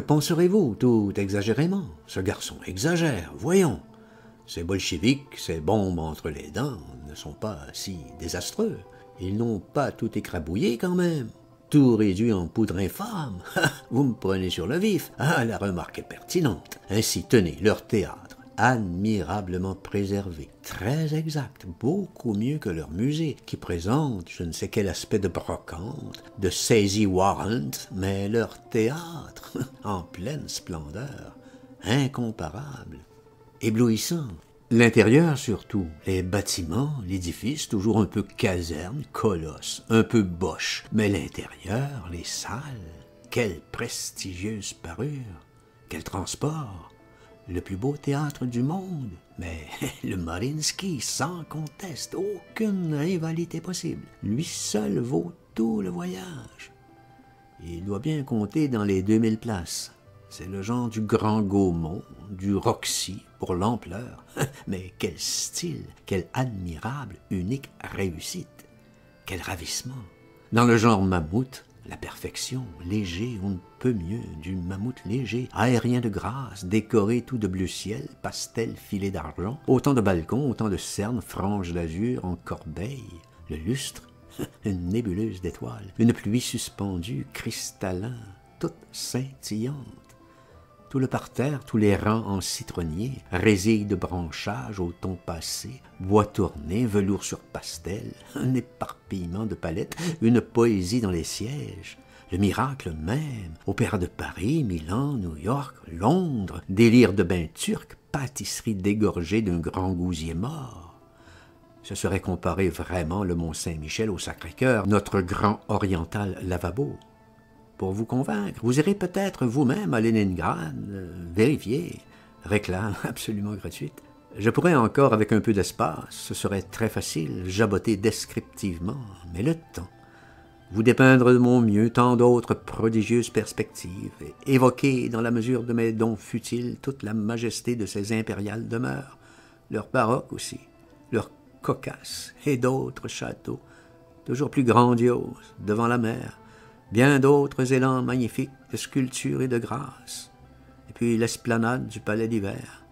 penserez-vous, tout exagérément? Ce garçon exagère, voyons. Ces bolcheviks, ces bombes entre les dents, ne sont pas si désastreux. Ils n'ont pas tout écrabouillé quand même. Tout réduit en poudre infâme. Vous me prenez sur le vif. Ah, la remarque est pertinente. Ainsi, tenez, leur théâtre, admirablement préservé, très exact, beaucoup mieux que leur musée, qui présente je ne sais quel aspect de brocante, de saisie warrant, mais leur théâtre, en pleine splendeur, incomparable, éblouissant. L'intérieur surtout, les bâtiments, l'édifice, toujours un peu caserne, colosse, un peu boche. Mais l'intérieur, les salles, quelle prestigieuse parure, quel transport, le plus beau théâtre du monde. Mais le Mariinsky, sans conteste, aucune rivalité possible. Lui seul vaut tout le voyage. Il doit bien compter dans les 2000 places. C'est le genre du Grand Gaumont, du Roxy, pour l'ampleur. Mais quel style, quelle admirable, unique réussite. Quel ravissement. Dans le genre mammouth, la perfection, léger, on ne peut mieux, du mammouth léger, aérien de grâce, décoré tout de bleu ciel, pastel filé d'argent, autant de balcons, autant de cernes, franges d'azur en corbeille, le lustre, une nébuleuse d'étoiles, une pluie suspendue, cristallin, toute scintillante. Tout le parterre, tous les rangs en citronnier, résille de branchages au ton passé, bois tourné, velours sur pastel, un éparpillement de palettes, une poésie dans les sièges, le miracle même, opéra de Paris, Milan, New York, Londres, délire de bain turc, pâtisserie dégorgée d'un grand gousier mort. Ce serait comparer vraiment le Mont-Saint-Michel au Sacré-Cœur, notre grand oriental lavabo. Pour vous convaincre, vous irez peut-être vous-même à Leningrad, vérifier, réclame absolument gratuite. Je pourrais encore, avec un peu d'espace, ce serait très facile, jaboter descriptivement, mais le temps, vous dépeindre de mon mieux tant d'autres prodigieuses perspectives, et évoquer dans la mesure de mes dons futiles toute la majesté de ces impériales demeures, leur baroque aussi, leur cocasse et d'autres châteaux, toujours plus grandioses, devant la mer, bien d'autres élans magnifiques de sculpture et de grâce. Et puis l'esplanade du palais d'hiver.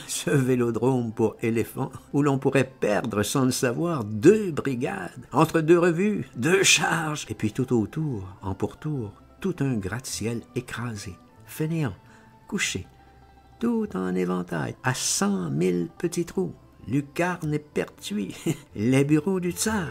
Ce vélodrome pour éléphants, où l'on pourrait perdre sans le savoir 2 brigades, entre 2 revues, 2 charges, et puis tout autour, en pourtour, tout un gratte-ciel écrasé, fainéant, couché, tout en éventail, à 100 000 petits trous, lucarnes et pertuis, les bureaux du tsar.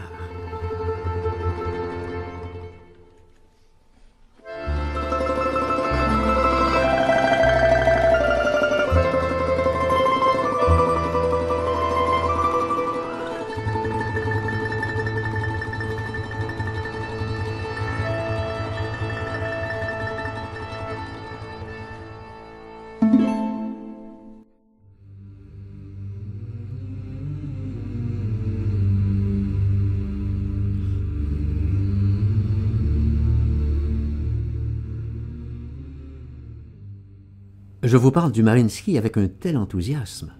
Je vous parle du Mariinsky avec un tel enthousiasme.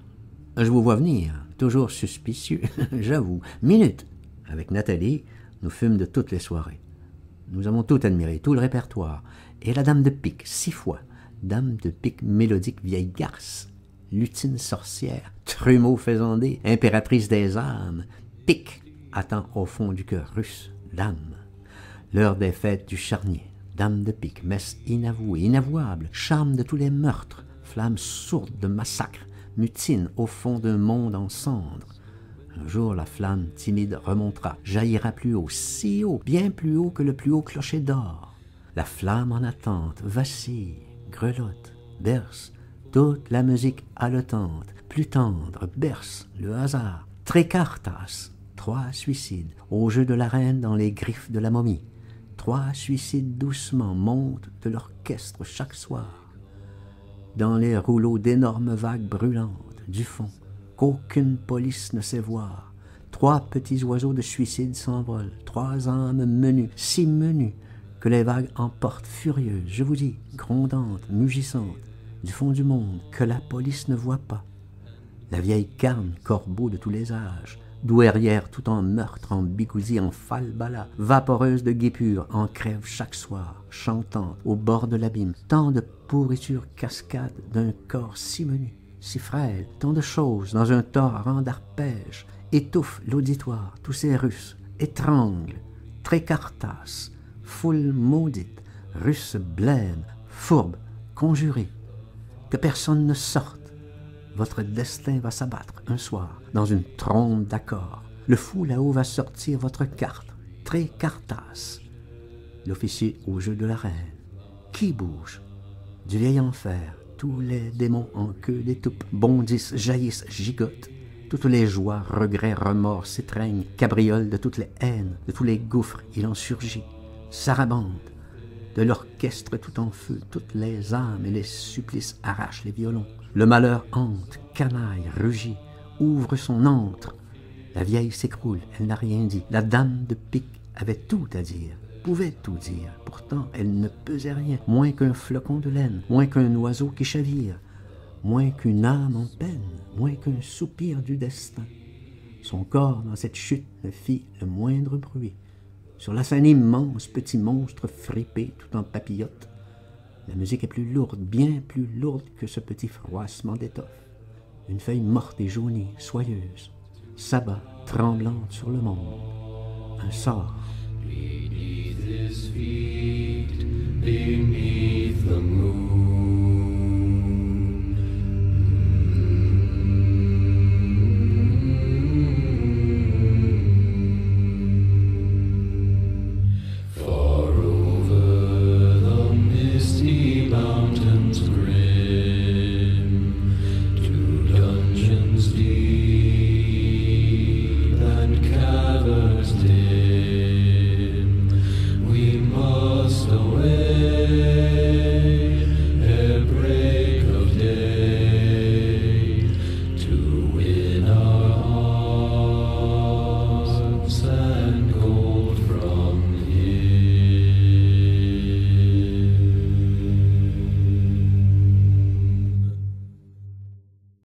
Je vous vois venir, toujours suspicieux, j'avoue. Minute. Avec Nathalie, nous fûmes de toutes les soirées. Nous avons tout admiré, tout le répertoire. Et la dame de pique, 6 fois. Dame de pique mélodique vieille garce, lutine sorcière, trumeau faisandé, impératrice des âmes, pique, attend au fond du cœur russe, dame. L'heure des fêtes du charnier. Dame de pique, messe inavouée, inavouable, charme de tous les meurtres, flamme sourde de massacre, mutine au fond d'un monde en cendres. Un jour, la flamme timide remontera, jaillira plus haut, si haut, bien plus haut que le plus haut clocher d'or. La flamme en attente vacille, grelotte, berce, toute la musique haletante, plus tendre, berce le hasard. Trécartas, 3 suicides, au jeu de la reine dans les griffes de la momie. 3 suicides doucement montent de l'orchestre chaque soir. Dans les rouleaux d'énormes vagues brûlantes du fond, qu'aucune police ne sait voir, 3 petits oiseaux de suicide s'envolent, 3 âmes menues, si menues que les vagues emportent furieuses, je vous dis, grondantes, mugissantes, du fond du monde, que la police ne voit pas. La vieille carne, corbeau de tous les âges, douairière tout en meurtre, en bigousie, en falbala, vaporeuse de guépure, en crève chaque soir, chantant au bord de l'abîme, tant de pourritures cascades d'un corps si menu, si frêle, tant de choses dans un torrent d'arpèges, étouffent l'auditoire, tous ces Russes, étranglent, trécartassent, foule maudite, Russes blêmes, fourbes, conjurés, que personne ne sorte. Votre destin va s'abattre un soir dans une trombe d'accords. Le fou là-haut va sortir votre carte, trécartasse. L'officier au jeu de la reine. Qui bouge? Du vieil enfer, tous les démons en queue d'étoupe bondissent, jaillissent, gigotent. Toutes les joies, regrets, remords s'étreignent, cabriolent de toutes les haines, de tous les gouffres, il en surgit, sarabande. De l'orchestre tout en feu, toutes les âmes et les supplices arrachent les violons. Le malheur hante, canaille, rugit, ouvre son antre. La vieille s'écroule, elle n'a rien dit. La dame de pique avait tout à dire, pouvait tout dire. Pourtant, elle ne pesait rien, moins qu'un flocon de laine, moins qu'un oiseau qui chavire, moins qu'une âme en peine, moins qu'un soupir du destin. Son corps, dans cette chute, ne fit le moindre bruit. Sur la scène immense, petit monstre fripé tout en papillote. La musique est plus lourde, bien plus lourde que ce petit froissement d'étoffe. Une feuille morte et jaunie, soyeuse, s'abat, tremblante sur le monde. Un sort. Beneath his feet, beneath the moon.